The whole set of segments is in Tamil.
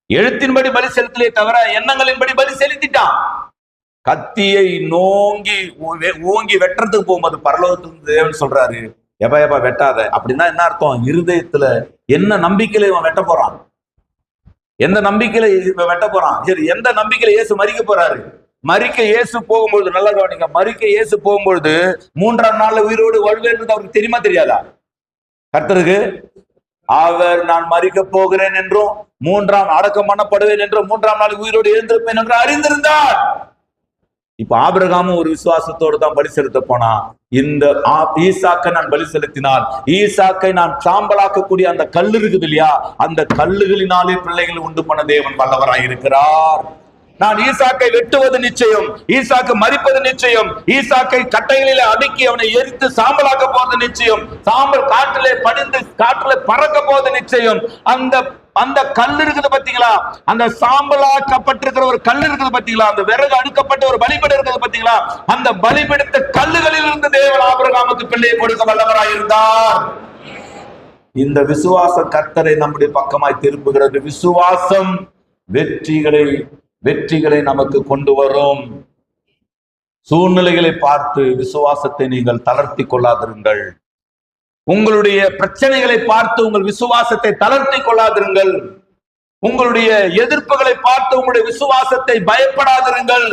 எழுத்தின்படி பலி செலுத்தலே தவிர எண்ணங்களின்படி பலி செலுத்திட்டான். கத்தியை ஓங்கி வெட்டுறதுக்கு போகும்போது பரலோகத்துக்கு தேவன் சொல்றாரு, எபா எபா வெட்டாத. அப்படின்னா என்ன அர்த்தம்? இருதயத்துல என்ன நம்பிக்கையில இவன் வெட்ட போறான்? எந்த நம்பிக்கையில இவன் வெட்ட போறான்? சரி, எந்த நம்பிக்கையில இயேசு மரிக்க போறாரு? மரிக்க இயேசு போகும்பொழுது, நல்லா கவனிங்க, மரிக்க இயேசு போகும்பொழுது 3ஆம் நாள்ல உயிரோடு வருவேன் அவருக்கு தெரியுமா தெரியாதா? கர்த்தருக்கு அவர் நான் மரிக்க போகிறேன் என்றும் 3ஆம் அடக்கம் பண்ணப்படுவேன் என்றும் 3ஆம் நாள் உயிரோடு எழுந்திருப்பேன் என்று அறிந்திருந்தார். இப்ப ஆபிரகாமும் ஒரு விசுவாசத்தோடு தான் பலி செலுத்த போனா. இந்த ஈசாக்கை நான் பலி செலுத்தினால், ஈசாக்கை நான் சாம்பலாக்கக்கூடிய அந்த கல்லு இருக்குது இல்லையா, அந்த கல்லுகளினாலே பிள்ளைகளை உண்டு பண்ண தேவன் வல்லவராய் இருக்கிறார். நான் ஈசாக்கை வெட்டுவது நிச்சயம், ஈசாக்கு மரிப்பது நிச்சயம், ஈசாக்கை கட்டைகளிலே அடுக்கி அவனை எரித்து சாம்பலாக்க போவது நிச்சயம், சாம்பல் காற்றிலே படிந்து காற்றிலே பறக்க போவது நிச்சயம். அந்த கல் இருக்குது பாத்தீங்களா, அந்த சாம்பலாக்கப்பட்டிருக்கிற ஒரு கல் இருக்குது பாத்தீங்களா, அந்த விறகு அடுக்கப்பட்ட ஒரு பலிபீடம் இருக்குது பாத்தீங்களா, அந்த பலிபீடத்த கல்லுகளில் இருந்து தேவன் ஆபிரகாமுக்கு பிள்ளையை கொடுக்க வல்லவராய் இருந்தார். இந்த விசுவாச கர்த்தரை நம்முடைய பக்கமாய் திருப்புகிறது. விசுவாசம் வெற்றிகளை நமக்கு கொண்டு வரும். சூழ்நிலைகளை பார்த்து விசுவாசத்தை நீங்கள் தளர்த்தி கொள்ளாதிருங்கள். உங்களுடைய பிரச்சனைகளை பார்த்து உங்கள் விசுவாசத்தை தளர்த்தி கொள்ளாதிருங்கள். உங்களுடைய எதிர்ப்புகளை பார்த்து உங்களுடைய விசுவாசத்தை பயப்படாதிருங்கள்.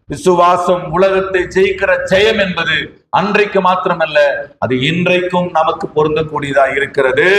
விசுவாசம் உலகத்தை ஜெயிக்கிற ஜெயம் என்பது அன்றைக்கு மாத்திரமல்ல, அது இன்றைக்கும் நமக்கு பொருந்தக்கூடியதா இருக்கிறது.